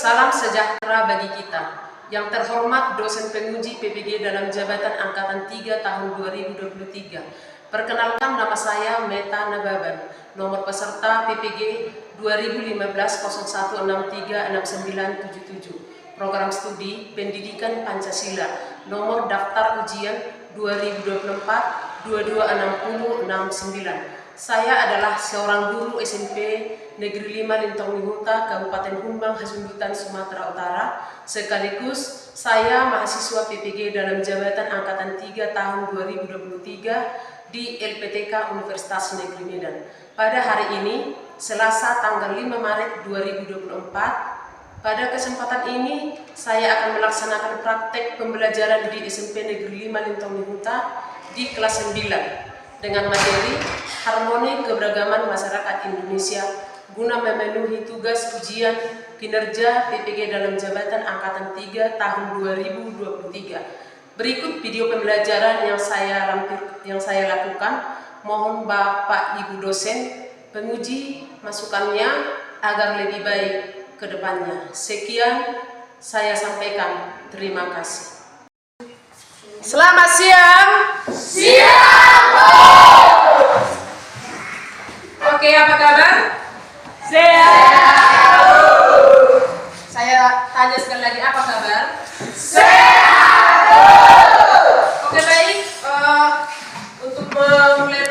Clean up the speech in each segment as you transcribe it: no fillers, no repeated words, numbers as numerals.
Salam sejahtera bagi kita. Yang terhormat dosen penguji PPG dalam jabatan Angkatan 3 tahun 2023. Perkenalkan, nama saya Meta Nababan. Nomor peserta PPG 2015-01636977. Program studi Pendidikan Pancasila. Nomor daftar ujian 2024-2260669. Saya adalah seorang guru SMP Negeri 5 Lintong Nihuta, Kabupaten Humbang, Hasundutan, Sumatera Utara. Sekaligus saya mahasiswa PPG dalam jabatan Angkatan 3 tahun 2023 di LPTK Universitas Negeri Medan. Pada hari ini, Selasa tanggal 5 Maret 2024, pada kesempatan ini saya akan melaksanakan praktek pembelajaran di SMP Negeri 5 Lintong Nihuta di kelas 9 dengan materi Harmoni Keberagaman Masyarakat Indonesia guna memenuhi tugas ujian kinerja PPG dalam jabatan Angkatan 3 tahun 2023. Berikut video pembelajaran yang saya lakukan. Mohon Bapak Ibu dosen penguji masukannya agar lebih baik ke depannya. Sekian saya sampaikan. Terima kasih. Selamat siang. Siang. Oke, apa kabar? Sehat. Saya tanya sekali lagi, apa kabar? Sehat. Oke, baik. Untuk memulai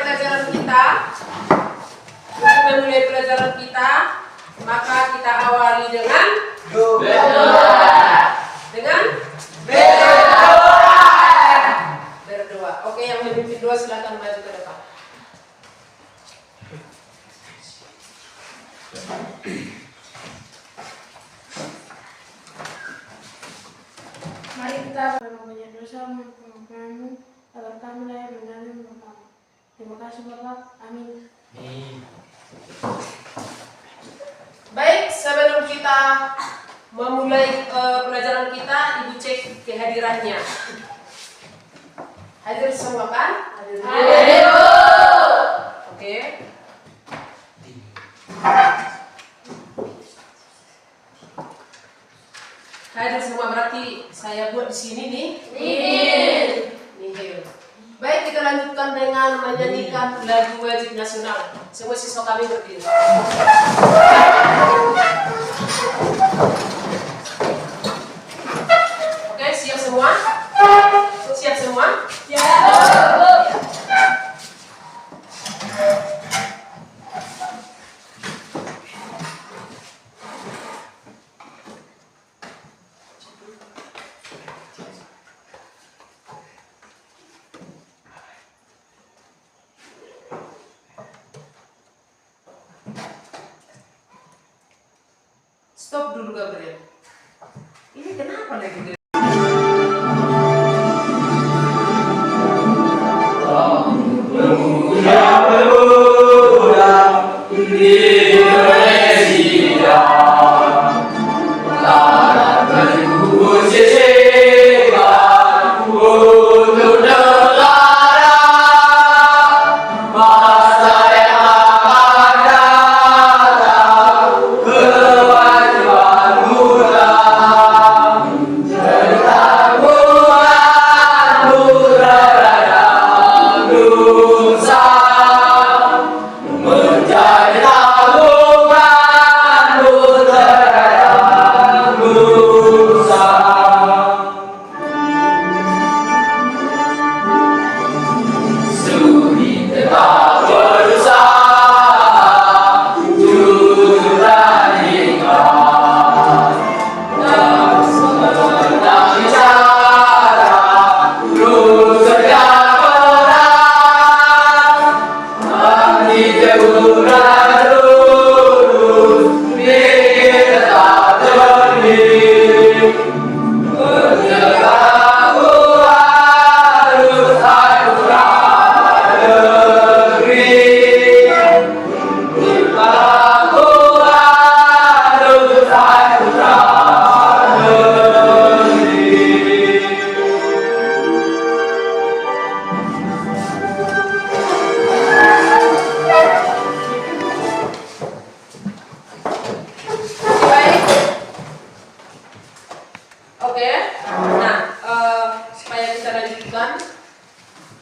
pelajaran kita, maka kita awali dengan berdoa. Oke, yang memimpin doa silakan maju ke depan. Mari kita mempunyai dosa mengampuni agar kami layak menjalani bersama. Terima kasih Bapak. Amin. Baik, sebelum kita memulai pelajaran kita, Ibu cek kehadirannya. Hadir semua kan? Hadir. Oke. Hadir semua berarti saya buat di sini nih. Nihil. Baik, kita lanjutkan dengan menyanyikan lagu wajib nasional. Semua siswa kami berdiri. Oke, siap semua? Siap semua? Stop dulu Gabriel. Ini kenapa lagi? Yeah.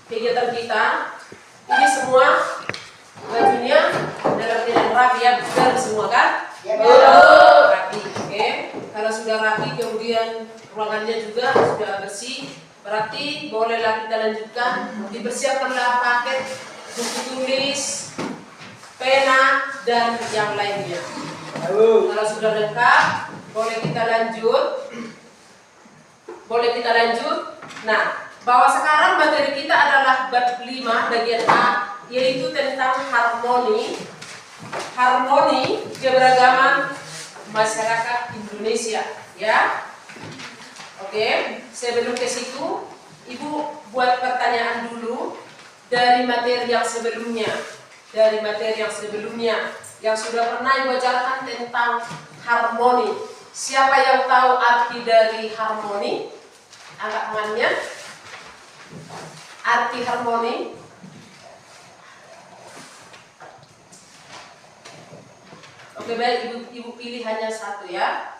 kegiatan kita. Ini semua bajunya dalam keadaan rapi ya, benar semua kan? Rapi, oke. Kalau sudah rapi, kemudian ruangannya juga sudah bersih, berarti bolehlah kita lanjutkan. Dipersiapkanlah paket buku tulis, pena, dan yang lainnya. Kalau sudah lengkap, boleh kita lanjut. Nah, bahwa sekarang materi kita adalah bab 5 bagian A, yaitu tentang harmoni keberagaman masyarakat Indonesia, ya. Oke, sebelum ke situ, Ibu buat pertanyaan dulu dari materi yang sebelumnya, yang sudah pernah Ibu ajarkan tentang harmoni. Siapa yang tahu arti dari harmoni? Angkat tangannya. Arti harmoni. Oke, baik, Ibu pilih hanya satu ya.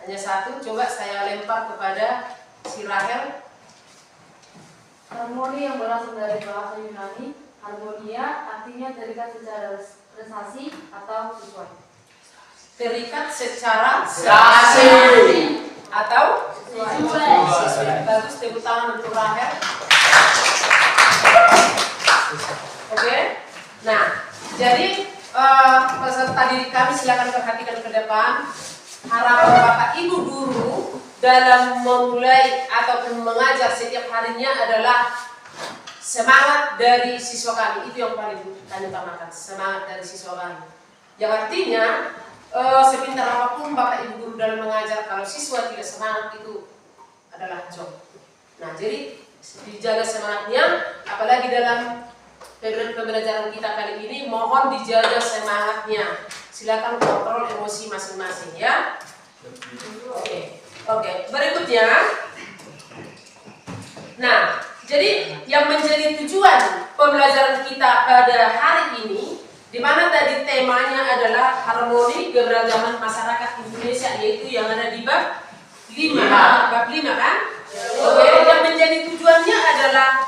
Hanya satu, coba saya lempar kepada si Rahel. Harmoni yang berasal dari bahasa Yunani, harmonia artinya terikat secara prestasi atau sesuai. Terikat secara Sesuai. atau Sesuai. Bagus, tepuk tangan untuk Rahel. Oke. Nah, jadi peserta didik kami silakan perhatikan ke depan. Harapan Bapak Ibu guru dalam memulai ataupun mengajar setiap harinya adalah semangat dari siswa kami. Itu yang paling kami utamakan, semangat dari siswa kami. Yang artinya sepintar apapun Bapak Ibu guru dalam mengajar, kalau siswa tidak semangat itu adalah job. Nah, jadi dijaga semangatnya, apalagi dalam pembelajaran kita kali ini, mohon dijaga semangatnya. Silakan kontrol emosi masing-masing ya. Oke. Berikutnya. Nah, jadi yang menjadi tujuan pembelajaran kita pada hari ini, di mana tadi temanya adalah harmoni keberagaman masyarakat Indonesia, yaitu yang ada di bab 5. Bab 5 kan? Oke, yang menjadi tujuannya adalah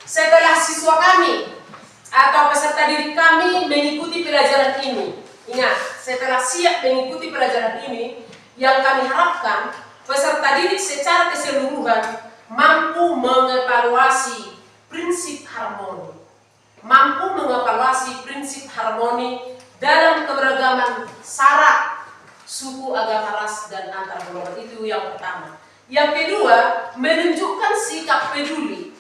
setelah siswa kami atau peserta didik kami mengikuti pelajaran ini. Ingat, setelah siap mengikuti pelajaran ini, yang kami harapkan peserta didik secara keseluruhan mampu mengevaluasi prinsip harmoni dalam keberagaman sara, suku, agama, ras, dan antar golongan. Itu yang pertama. Yang kedua, menunjukkan sikap peduli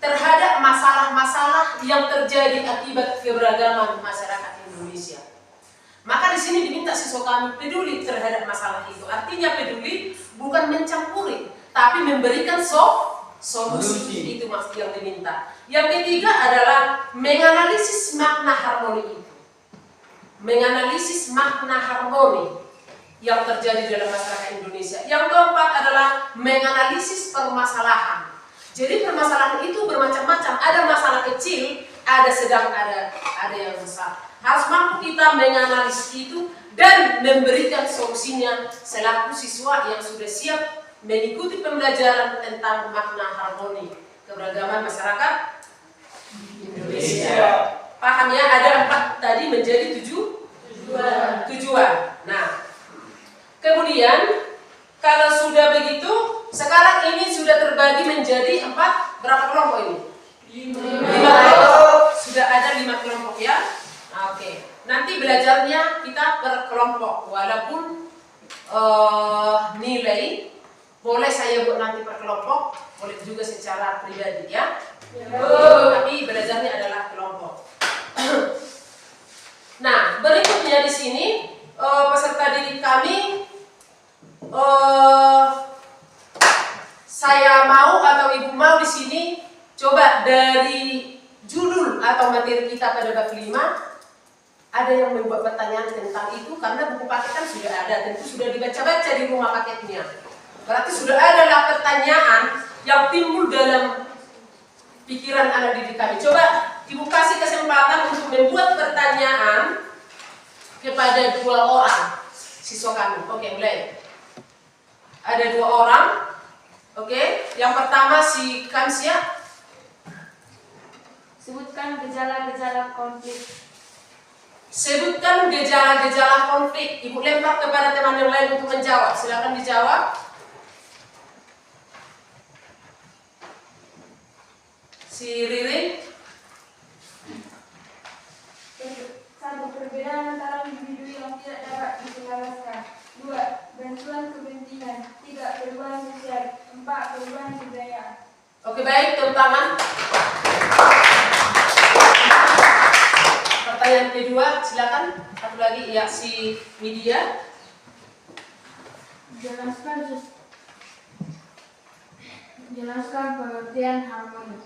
terhadap masalah-masalah yang terjadi akibat keberagaman masyarakat Indonesia. Maka di sini diminta siswa kami peduli terhadap masalah itu. Artinya peduli bukan mencampuri, tapi memberikan solusi. Itu maksud yang diminta. Yang ketiga adalah menganalisis makna harmoni itu. Menganalisis makna harmoni yang terjadi dalam masyarakat Indonesia. Yang keempat adalah menganalisis permasalahan. Jadi permasalahan itu bermacam-macam. Ada masalah kecil, ada sedang, ada yang besar. Harus mampu kita menganalisis itu dan memberikan solusinya selaku siswa yang sudah siap mengikuti pembelajaran tentang makna harmoni keberagaman masyarakat Indonesia. Paham ya? Ada 4 tadi menjadi tujuan. Nah, kemudian kalau sudah begitu, sekarang ini sudah terbagi menjadi 4, berapa kelompok ini? 5 kelompok. Sudah ada 5 kelompok ya. Oke. Nanti belajarnya kita per kelompok, walaupun nilai boleh saya buat nanti per kelompok, boleh juga secara pribadi ya. Tapi belajarnya adalah kelompok. Nah, berikutnya di sini peserta didik kami, saya mau atau ibu mau di sini coba dari judul atau materi kita pada bab 5 ada yang membuat pertanyaan tentang itu, karena buku paket kan sudah ada, tentu sudah dibaca-baca di rumah paketnya. Berarti sudah adalah pertanyaan yang timbul dalam pikiran anak didik kami. Coba ibu kasih kesempatan untuk membuat pertanyaan kepada 2 orang siswa kami. Oke, mulai. Ada 2 orang. Oke, yang pertama si Kansia. Sebutkan gejala-gejala konflik. Sebutkan gejala-gejala konflik. Ibu lempar kepada teman yang lain untuk menjawab. Silakan dijawab. Si Ririn. 1. Perbedaan antara individu yang tidak dapat diselaraskan. 2. Benturan kepentingan. 3. Perubahan sosial. 4. Perubahan budaya. Oke, baik, tepuk tangan. Pertanyaan kedua, silakan. Satu lagi, ya, si Media. Jelaskan pengertian harmoni.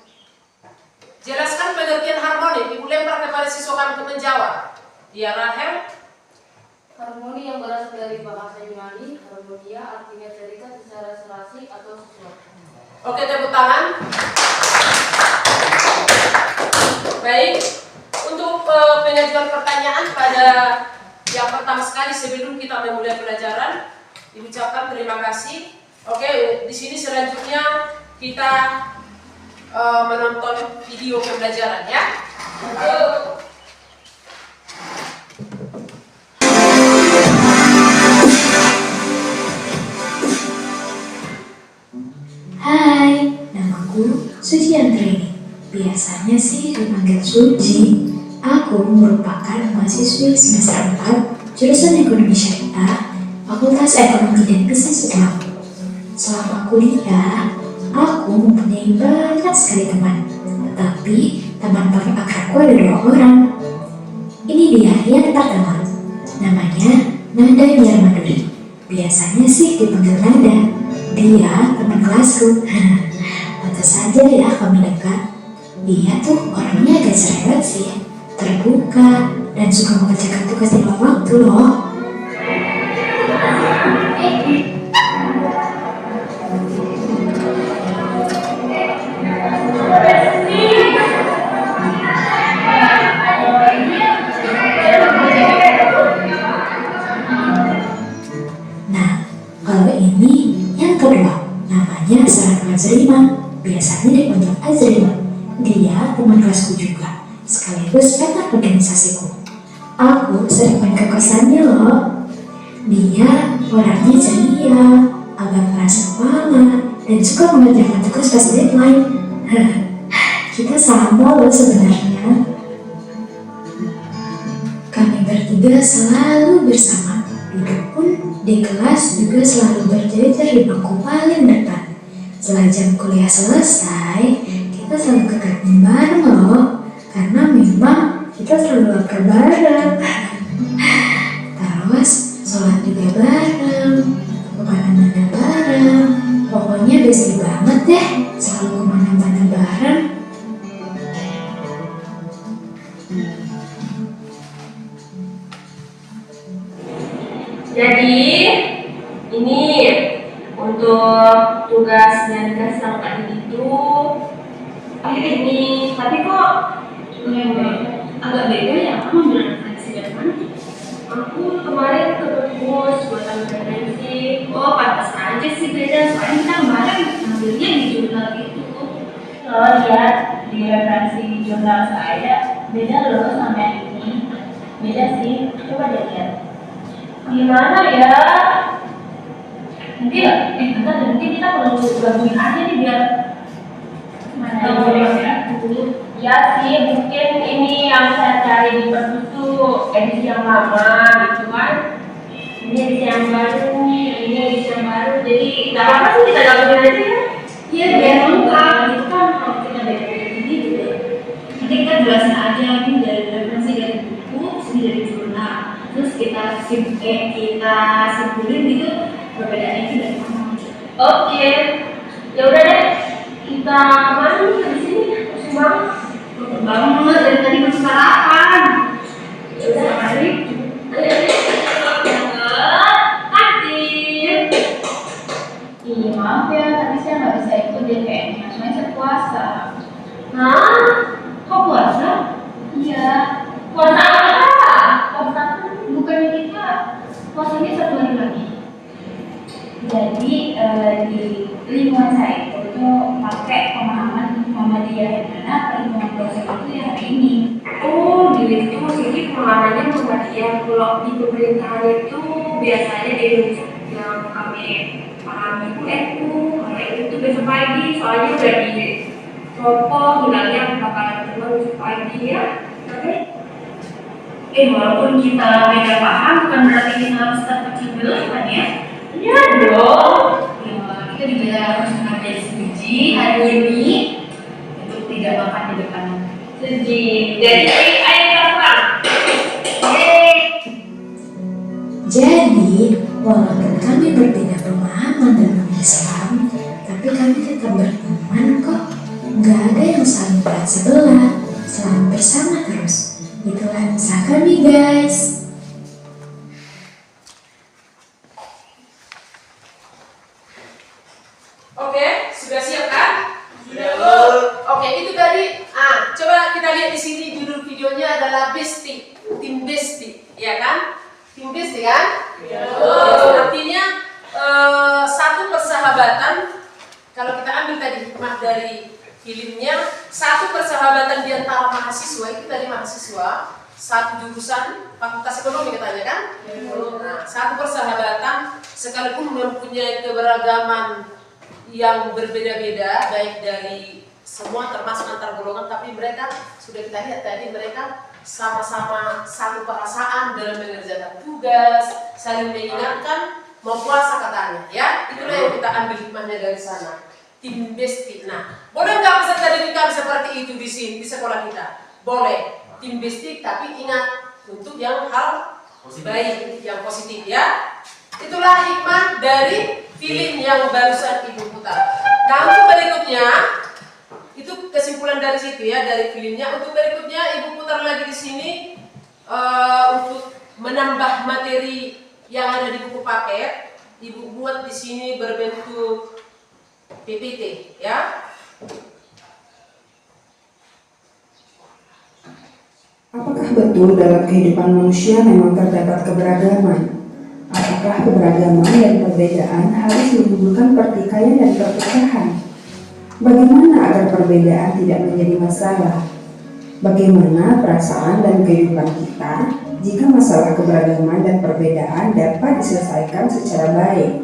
Jelaskan pengertian harmoni. Ibu lempar kepada siswa untuk menjawab. Ya, Rahel. Harmoni yang berasal dari bahasa Yunani, harmonia artinya terikat secara serasi atau sesuatu. Oke, tepuk tangan. Baik, untuk pengajuan pertanyaan pada yang pertama sekali sebelum kita memulai pelajaran, Ibu ucapkan terima kasih. Oke, di sini selanjutnya kita menonton video pembelajaran ya. Hai, namaku Suci Andrini. Biasanya sih dipanggil Suci. Aku merupakan mahasiswi semester 4 jurusan Ekonomi Syariah, Fakultas Ekonomi dan Bisnis Islam. Selama kuliah, aku mempunyai banyak sekali teman. Tetapi teman paling akrabku ada 2 orang. Ini dia yang pertama. Namanya Nanda Yarmaduri. Biasanya sih dipanggil Nanda. Dia teman kelasku. Pantas saja ya kami dekat. Dia tuh orangnya agak cerewet sih, terbuka, dan suka mengerjakan tugas di luar waktu loh. Nah, kalau ini yang kedua, namanya Sarah Azrima. Biasanya dipanggil Azrima. Dia teman kelasku juga, sekaligus teman organisasiku. Aku sering main ke kosannya loh. Dia orangnya ceria, agak keras kepala, dan suka mengerjakan tugas pas deadline. Kita sama loh sebenarnya. Kami bertiga selalu bersama. Duduk pun di kelas juga selalu berjejer di bangku paling depan. Setelah jam kuliah selesai, kita selalu ke kantin bareng loh, karena memang kita selalu lapar bareng. Terus sholat juga bareng, kemana-mana bareng. Pokoknya besti banget deh, selalu kemana-mana bareng. Jadi ini untuk tugas yang dikasih sama Kak Didi itu ini, tapi kok agak beda ya? Kamu bilang referensi dari mana? Aku kemarin ke perpus buat ambil referensi. Oh, pantas aja sih beda, soalnya kita kemarin ambilnya di jurnal itu. Oh lihat di referensi jurnal saya beda loh sama yang ini. Beda sih, coba deh lihat. Gimana ya? Nanti kita perlu gabungin aja nih biar ya sih, mungkin ini yang saya cari di perpus tuh edisi yang lama gitu kan. Ini edisi yang baru, ini edisi yang baru. Jadi nggak apa-apa sih kita gabungin aja ya. Iya biar lengkap gitu kan. Kalau kita beda-beda gitu deh. Nanti kita jelasin aja ini dari referensi dari buku, ini dari jurnal. Terus kita simpulin gitu perbedaannya itu dari mana. Oke, ya udah deh, kita kemana nih di sini? Pusing banget dari tadi masih sarapan. Ya udah, mari. Kantin. Iya maaf ya, tadi saya nggak bisa ikut deh kayaknya, soalnya saya puasa. Hah? Kok puasa? Iya. Puasa apa? Puasa bukannya kita puasanya 1 hari lagi. Jadi di lingkungan saya Muhammadiyah Hendana perhitungan dosen itu ya hari ini. Oh, di itu maksudnya pengarahnya Muhammadiyah. Kalau di pemerintahan itu biasanya di Indonesia yang kami pahami itu NU. Kalau itu besok pagi, soalnya udah di Sopo, hilangnya bakalan cuma besok pagi ya. Oke? Walaupun kita beda paham, bukan berarti kita harus tetap kecil kan ya? Iya dong. Kita juga harus menghargai suci hari ini untuk tidak makan di depan. Jadi ayo teman. Jadi, walaupun kami berbeda pemahaman tentang Islam, tapi kami tetap berteman kok. Gak ada yang saling berat sebelah, selalu bersama terus. Itulah usaha kami, guys. Oke, sudah siap kan? Sudah. Oke, itu tadi. Coba kita lihat di sini judul videonya adalah Besti, tim Besti, ya kan? Tim Besti kan? Artinya satu persahabatan. Kalau kita ambil tadi hikmah dari filmnya, satu persahabatan di antara mahasiswa itu dari mahasiswa satu jurusan Fakultas Ekonomi katanya kan? Nah, satu persahabatan sekalipun mempunyai keberagaman yang berbeda-beda, baik dari semua termasuk antar golongan, tapi mereka sudah kita lihat tadi mereka sama-sama satu perasaan dalam mengerjakan tugas, saling mengingatkan, mau puasa katanya, ya itulah yang kita ambil hikmahnya dari sana. Tim Besti. Nah, boleh nggak peserta dididik seperti itu di sini di sekolah kita? Boleh. Tim Besti, tapi ingat untuk yang hal baik, yang positif ya. Itulah hikmah dari film yang barusan Ibu putar. Nah, untuk berikutnya itu kesimpulan dari situ ya, dari filmnya. Untuk berikutnya Ibu putar lagi di sini untuk menambah materi yang ada di buku paket. Ibu buat di sini berbentuk PPT ya. Apakah betul dalam kehidupan manusia memang terdapat keberagaman? Apakah keberagaman dan perbedaan harus menimbulkan pertikaian dan perpecahan? Bagaimana agar perbedaan tidak menjadi masalah? Bagaimana perasaan dan kehidupan kita jika masalah keberagaman dan perbedaan dapat diselesaikan secara baik?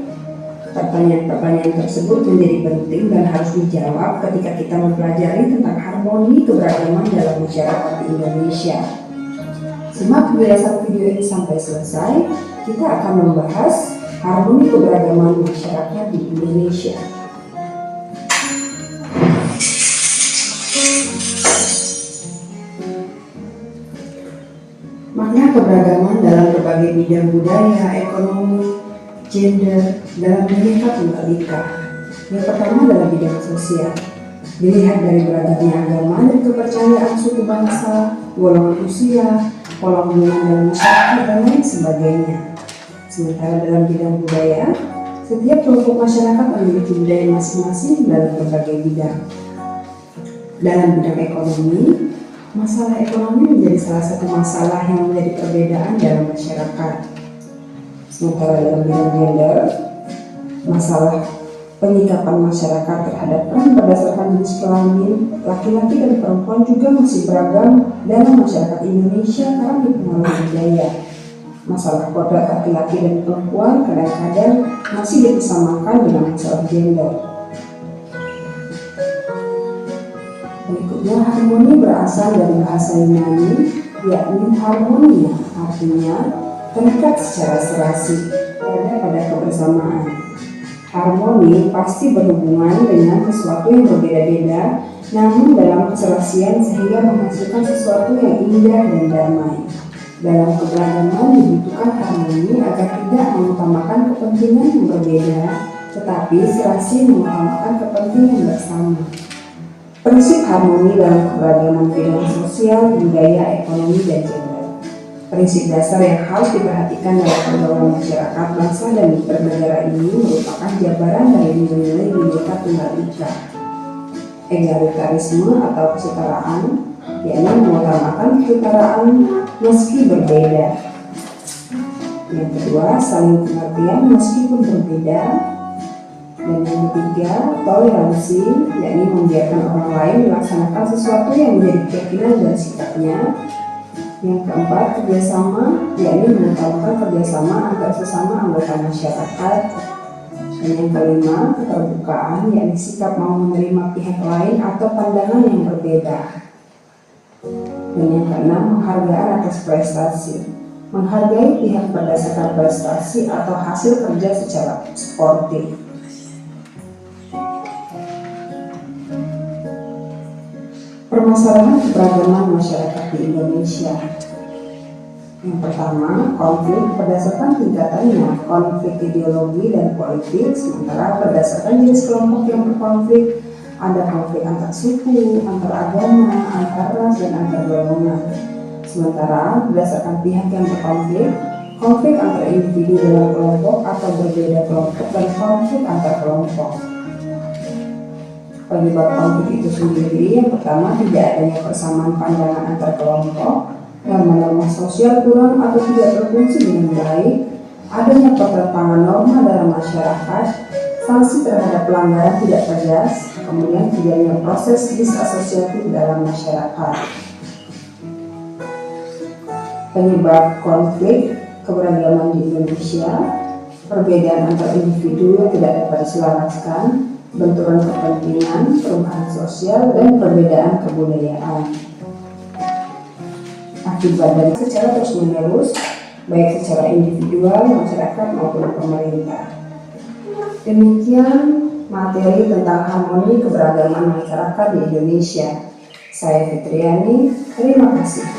Pertanyaan-pertanyaan tersebut menjadi penting dan harus dijawab ketika kita mempelajari tentang harmoni keberagaman dalam masyarakat di Indonesia. Simak penjelasan video ini sampai selesai. Kita akan membahas harmoni keberagaman masyarakat di Indonesia. Makna keberagaman dalam berbagai bidang budaya, ekonomi, gender, dalam Bhinneka Tunggal Ika. Yang pertama adalah bidang sosial. Dilihat dari beragamnya agama dan kepercayaan suku bangsa, golongan usia, pola hubungan dalam masyarakat, dan lain sebagainya. Sementara dalam bidang budaya, setiap kelompok masyarakat memiliki budaya masing-masing dalam berbagai bidang. Dalam bidang ekonomi, masalah ekonomi menjadi salah satu masalah yang menjadi perbedaan dalam masyarakat. Sementara dalam bidang gender, masalah penyikapan masyarakat terhadap peran berdasarkan jenis kelamin, laki-laki dan perempuan juga masih beragam dalam masyarakat Indonesia karena dipengaruhi budaya. Masalah kodrat laki-laki dan perempuan kadang-kadang masih dipersamakan dengan masalah gender. Berikutnya, harmoni berasal dari bahasa Yunani, yakni harmonia, artinya terikat secara serasi, berada pada kebersamaan. Harmoni pasti berhubungan dengan sesuatu yang berbeda-beda, namun dalam keserasian sehingga menghasilkan sesuatu yang indah dan damai. Dalam keberagaman dibutuhkan harmoni agar tidak mengutamakan kepentingan yang berbeda, tetapi serasi mengutamakan kepentingan bersama. Prinsip harmoni dalam keberagaman bidang sosial, budaya, ekonomi, dan gender. Prinsip dasar yang harus diperhatikan dalam pergaulan masyarakat, bangsa, dan bernegara ini merupakan jabaran dari nilai-nilai Bhinneka Tunggal Ika. Egalitarisme atau kesetaraan, yakni mengutamakan kesetaraan meski berbeda. Yang kedua, saling pengertian meskipun berbeda. Dan yang ketiga, toleransi, yakni membiarkan orang lain melaksanakan sesuatu yang menjadi keyakinan dan sikapnya. Yang keempat, kerjasama, yakni mengutamakan kerjasama antar sesama anggota masyarakat. Dan yang kelima, keterbukaan, yakni sikap mau menerima pihak lain atau pandangan yang berbeda. Dan yang keenam, penghargaan atas prestasi, menghargai pihak berdasarkan prestasi atau hasil kerja secara sportif. Permasalahan keberagaman masyarakat di Indonesia. Yang pertama, konflik berdasarkan tingkatannya, konflik ideologi dan politik, sementara berdasarkan jenis kelompok yang berkonflik, ada konflik antar suku, antar agama, antar ras, dan antar golongan. Sementara berdasarkan pihak yang berkonflik, konflik antar individu dalam kelompok atau berbeda kelompok, dan konflik antar kelompok. Penyebab konflik itu sendiri, yang pertama, tidak adanya persamaan pandangan antar kelompok, norma-norma sosial kurang atau tidak berfungsi dengan baik, adanya pertentangan norma dalam masyarakat, sanksi terhadap pelanggaran tidak tegas, kemudian terjadinya proses disasosiatif dalam masyarakat. Penyebab konflik keberagaman di Indonesia, perbedaan antar individu yang tidak dapat diselaraskan, benturan kepentingan, perubahan sosial, dan perbedaan kebudayaan. Akibat dari secara terus-menerus, baik secara individual, masyarakat maupun pemerintah. Demikian materi tentang harmoni keberagaman masyarakat di Indonesia. Saya Fitriani, terima kasih.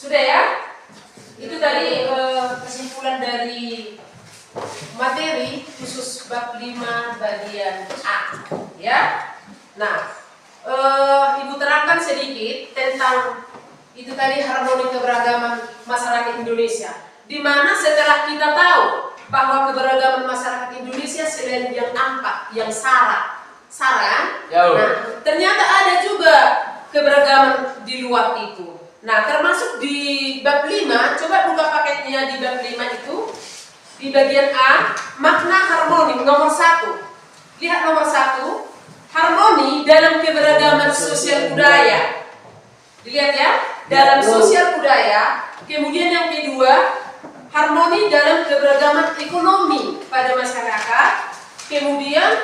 Sudah ya? Itu tadi kesimpulan dari materi khusus bab 5 bagian A, ya. Nah, Ibu terangkan sedikit tentang itu tadi harmoni keberagaman masyarakat Indonesia. Di mana setelah kita tahu bahwa keberagaman masyarakat Indonesia selain yang empat, yang sara kan? Nah, ternyata ada juga keberagaman di luar itu. Nah, termasuk di bab 5, coba buka paketnya di bab 5 itu. Di bagian A, makna harmoni nomor 1. Lihat nomor 1, harmoni dalam keberagaman sosial budaya. Dilihat ya, dalam sosial budaya. Kemudian yang kedua, harmoni dalam keberagaman ekonomi pada masyarakat. Kemudian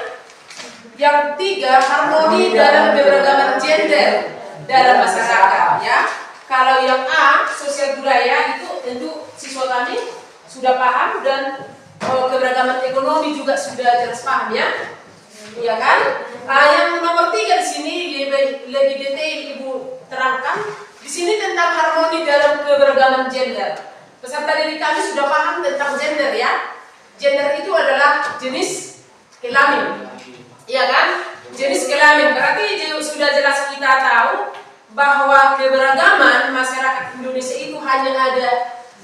yang tiga, harmoni dalam keberagaman gender dalam masyarakat, ya. Kalau yang A, sosial budaya, itu tentu siswa kami sudah paham, dan keberagaman ekonomi juga sudah jelas paham, ya. Iya kan? Yang nomor 3 di sini lebih detail Ibu terangkan. Di sini tentang harmoni dalam keberagaman gender. Peserta didik kami sudah paham tentang gender, ya. Gender itu adalah jenis kelamin, iya kan? Jenis kelamin berarti sudah jelas kita tahu bahwa keberagaman masyarakat Indonesia itu hanya ada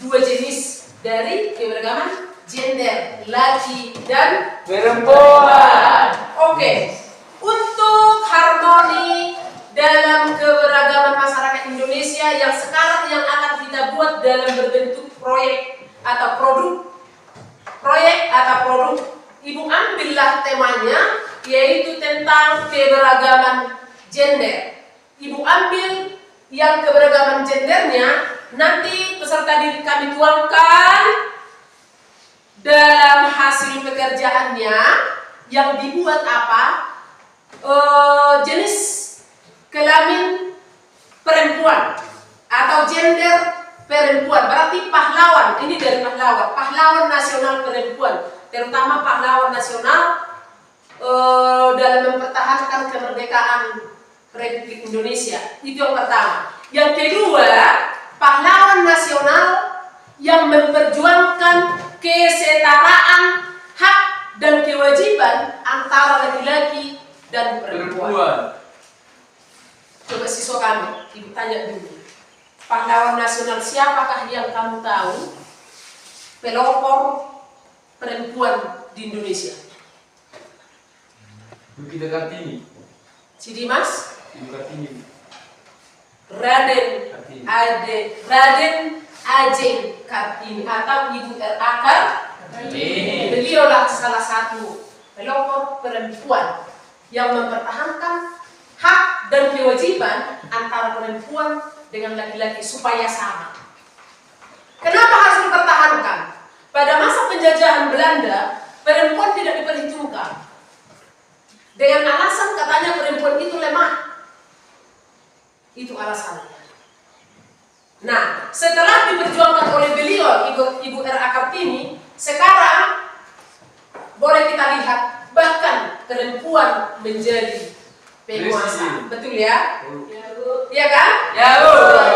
2 jenis dari keberagaman gender, laki dan perempuan. Oke. Untuk harmoni dalam keberagaman masyarakat Indonesia yang sekarang yang akan kita buat dalam berbentuk proyek atau produk, Ibu ambillah temanya, yaitu tentang keberagaman gender. Ibu ambil yang keberagaman gendernya, nanti peserta didik kami tuangkan dalam hasil pekerjaannya yang dibuat apa? Jenis kelamin perempuan atau gender perempuan, berarti pahlawan. Ini dari pahlawan nasional perempuan, terutama pahlawan nasional dalam mempertahankan kemerdekaan Republik Indonesia. Itu yang pertama. Yang kedua, pahlawan nasional yang memperjuangkan kesetaraan hak dan kewajiban antara laki-laki dan perempuan. Coba siswa kami, Ibu tanya dulu. Pahlawan nasional siapakah yang kamu tahu pelopor perempuan di Indonesia? Bukit Kartini. Si Dimas? Raden Ajeng Kartini atau Ibu R.A. Kartini. Beliaulah salah satu pelopor perempuan yang mempertahankan hak dan kewajiban antara perempuan dengan laki-laki supaya sama. Kenapa harus dipertahankan? Pada masa penjajahan Belanda, perempuan tidak diperhitungkan. Dengan alasan katanya perempuan itu lemah. Itu alasannya. Nah, setelah diperjuangkan oleh beliau, Ibu R.A. Kartini, sekarang boleh kita lihat bahkan perempuan menjadi penguasa. Betul ya? Iya kan? Ya, Bu.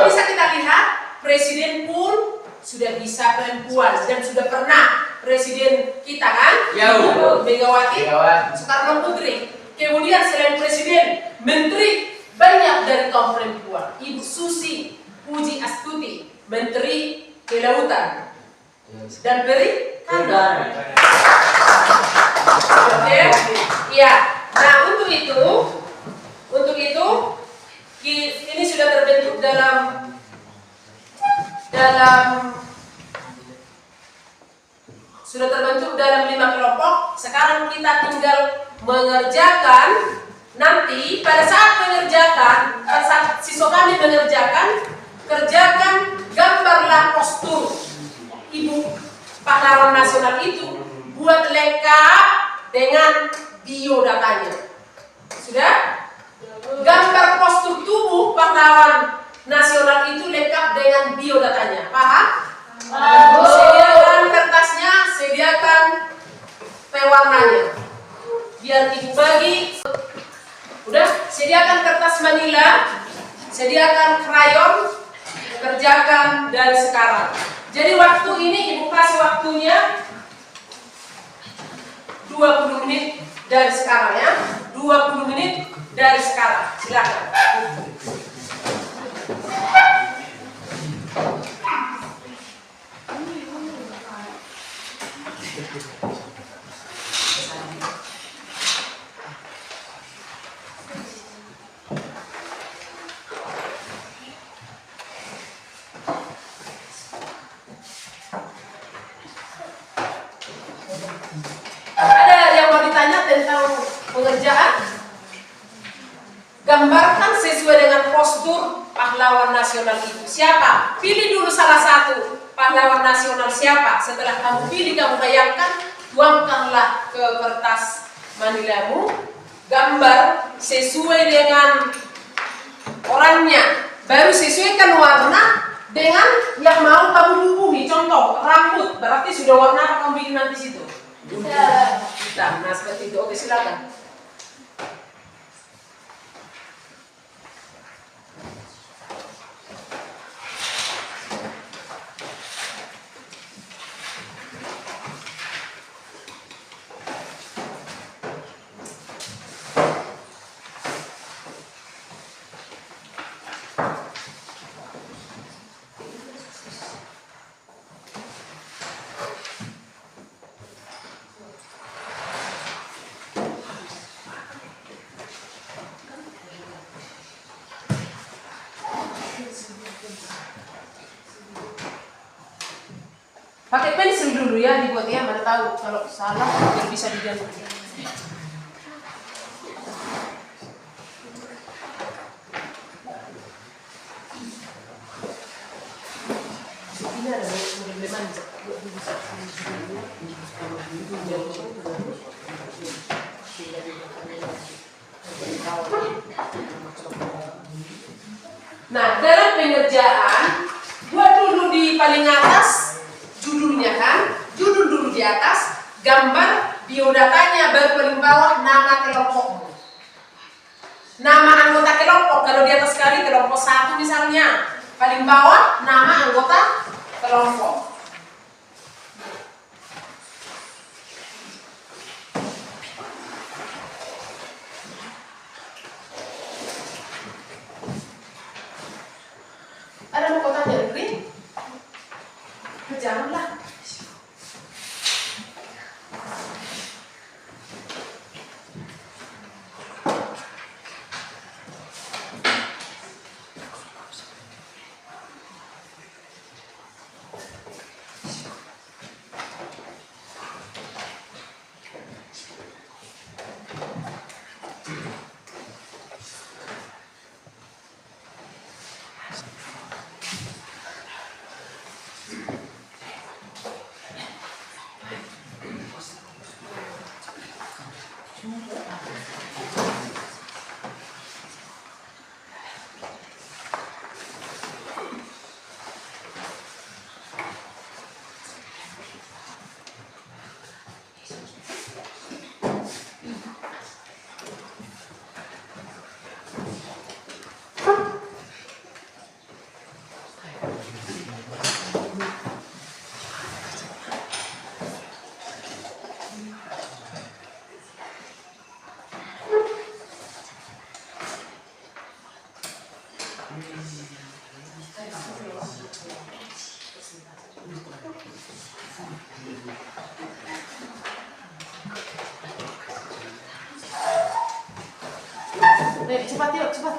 Bisa kita lihat presiden pun sudah bisa perempuan dan sudah pernah presiden kita kan? Ya, Bu. Megawati Soekarno Putri. Kemudian selain presiden, menteri banyak dari kaum perempuan. Ibu Susi Puji Astuti, Menteri Kelautan dan Perikanan. Oke, ya. Nah untuk itu ini sudah terbentuk dalam sudah terbentuk dalam 5 kelompok. Sekarang kita tinggal mengerjakan. Nanti pada saat siswa kami mengerjakan, kerjakan gambarlah postur ibu pahlawan nasional itu, buat lengkap dengan biodatanya. Sudah? Gambar postur tubuh pahlawan nasional itu lengkap dengan biodatanya. Paham? Sediakan kertasnya, sediakan pewarnanya. Biar ibu bagi. Udah, sediakan kertas manila, sediakan krayon, kerjakan dari sekarang. Jadi waktu ini ibu kasih waktunya 20 menit dari sekarang ya. 20 menit dari sekarang. Silakan. Ada yang mau ditanya tentang pengerjaan? Gambarkan sesuai dengan postur pahlawan nasional itu. Siapa? Pilih dulu salah satu pahlawan nasional siapa. Setelah kamu pilih, kamu bayangkan, tuangkanlah ke kertas manilamu, gambar sesuai dengan orangnya. Baru sesuaikan warna dengan yang mau kamu hubungi. Contoh, rambut, berarti sudah warna apa kamu bikin nanti situ? Hitam. Nah seperti itu. Oke, silakan. Pakai pensil dulu ya, dibuat ya, mana tahu kalau salah biar bisa diganti. Ini ada model manja. Nah, dalam pengerjaan buat dulu di paling atas judulnya kan, judul dulu di atas, gambar biodatanya, baru paling bawah nama kelompok. Nama anggota kelompok, kalau di atas sekali kelompok 1 misalnya, paling bawah nama anggota kelompok. Ada mau tanya, Green? Janganlah. cepat yuk, cepat.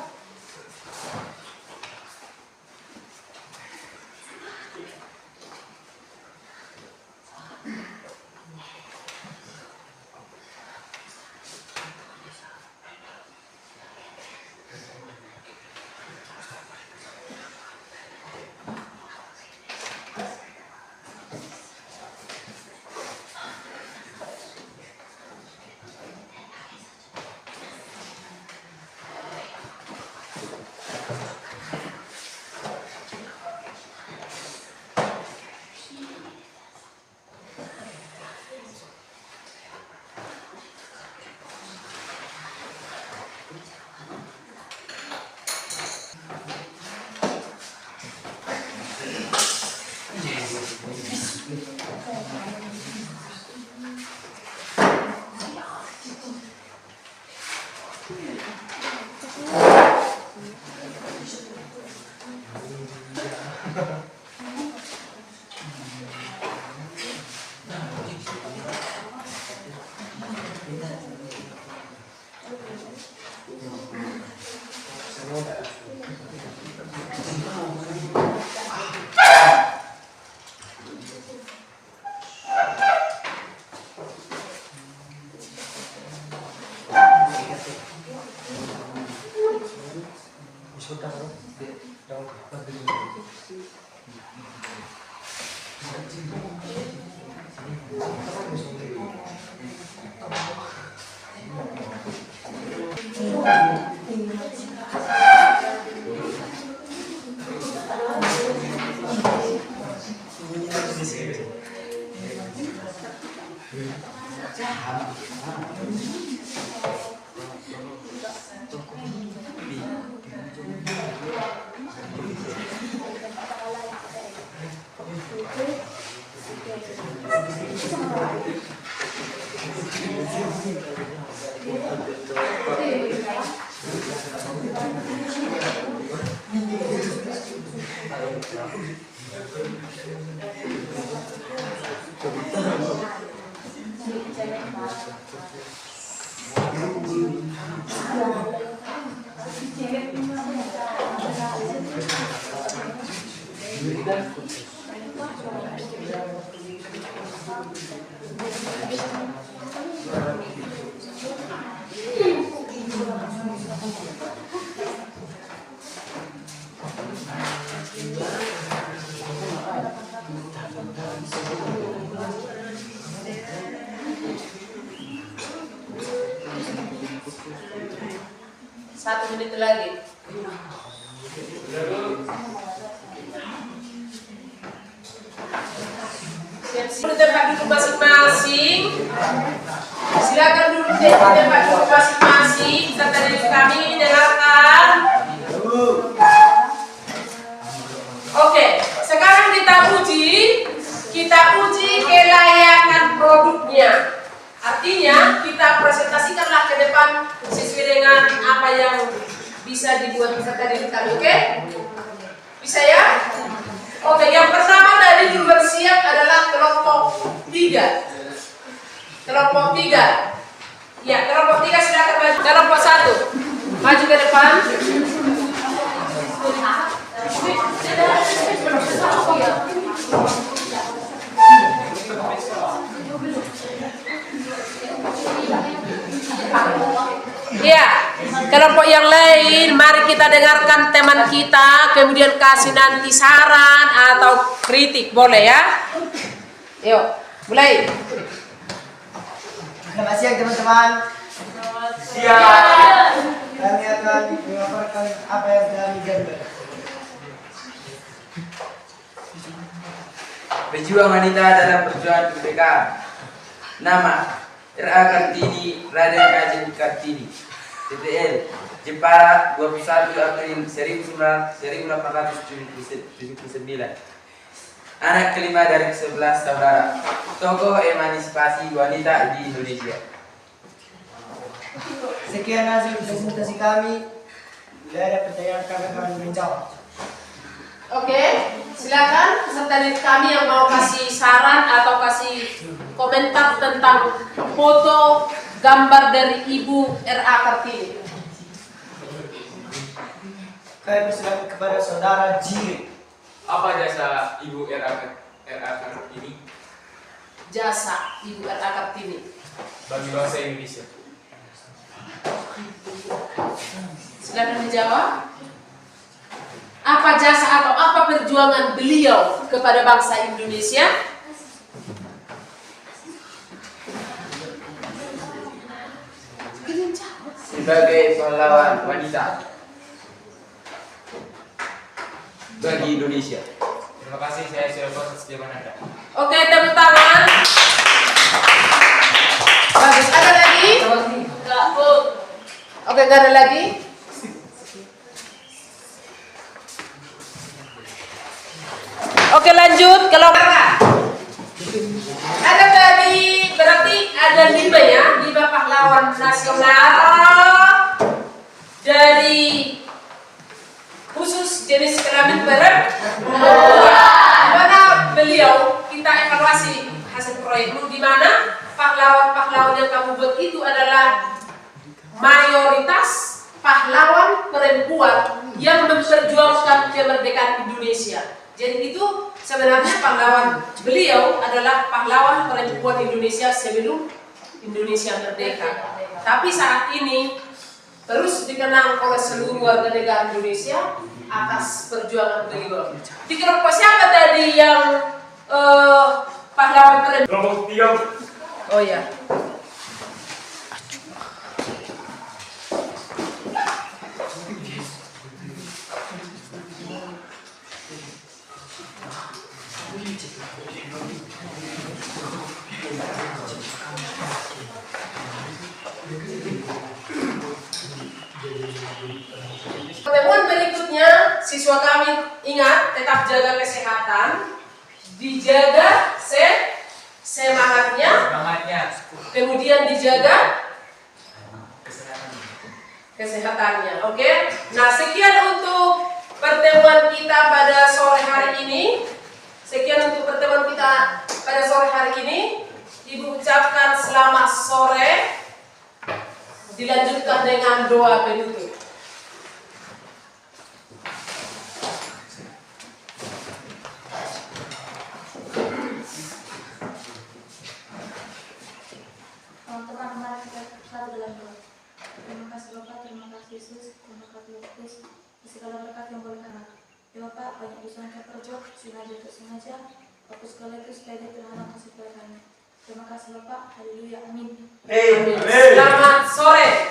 Satu menit lagi. Di tempat duduk masing-masing. Silakan duduk di tempat duduk masing-masing. Serta dari kami dengarkan. Oke, sekarang kita uji kelayakan produknya. Artinya kita presentasikanlah ke depan sesuai dengan apa yang bisa dibuat peserta didik kami, oke? Bisa ya? Oke, yang pertama dari dulu bersiap adalah kelompok 3. Kelompok 3. Ya, kelompok 3 silakan maju. Kelompok 1 maju ke depan. Ya, kelompok yang lain, mari kita dengarkan teman kita, kemudian kasih nanti saran atau kritik, boleh ya? Yuk, mulai. Selamat siang teman-teman. Siang. Kami akan memaparkan apa yang kami gambar. Pejuang wanita dalam perjuangan kemerdekaan. Nama R.A. Kartini, Raden Ajeng Kartini. TTL Jepara 21 April 1879. Anak kelima dari 11 saudara. Tokoh emansipasi wanita di Indonesia. Sekian hasil presentasi kami. Bila ada pertanyaan kami akan menjawab. Oke, silakan peserta didik kami yang mau kasih saran atau kasih komentar tentang foto gambar dari Ibu R.A. Kartini. Kami persilakan kepada saudara Jiri. Apa jasa Ibu R.A. Kartini Jasa Ibu R.A. Kartini bagi bangsa Indonesia? silakan dijawab. Apa jasa atau apa perjuangan beliau kepada bangsa Indonesia? Sebagai pahlawan wanita bagi Indonesia. Terima kasih, saya Sylvester Setiawananda. Oke, tepuk tangan. Bagus, ada lagi? Enggak, Bu. Oke, enggak ada lagi? Oke, lanjut ke lomba. Ada tadi, berarti ada 5 ya, 5 pahlawan nasional dari khusus jenis kelamin perempuan. Di mana beliau kita evaluasi hasil proyekmu, di mana pahlawan-pahlawan yang kamu buat itu adalah mayoritas pahlawan perempuan yang memperjuangkan kemerdekaan Indonesia. Jadi itu sebenarnya pahlawan beliau adalah pahlawan perempuan Indonesia sebelum Indonesia merdeka. Tapi saat ini terus dikenang oleh seluruh warga negara Indonesia atas perjuangan beliau. Di kelompok siapa tadi yang pahlawan perempuan? Kelompok 3. Oh ya. Pertemuan berikutnya, siswa kami ingat tetap jaga kesehatan, dijaga semangatnya, kemudian dijaga kesehatannya. Oke? Nah, sekian untuk pertemuan kita pada sore hari ini. Ibu ucapkan selamat sore. Dilanjutkan dengan doa penutup. Teman-teman, mari kita bersatu dalam doa. Terima kasih Bapak, terima kasih Yesus, terima kasih Yesus, segala berkat yang boleh kena. Ya Bapak, banyak dosa yang terperbuat, sengaja atau sengaja, waktu segala itu supaya dia terhadap kasih kepada kami. Terima kasih Bapak, haleluya, amin. Selamat sore.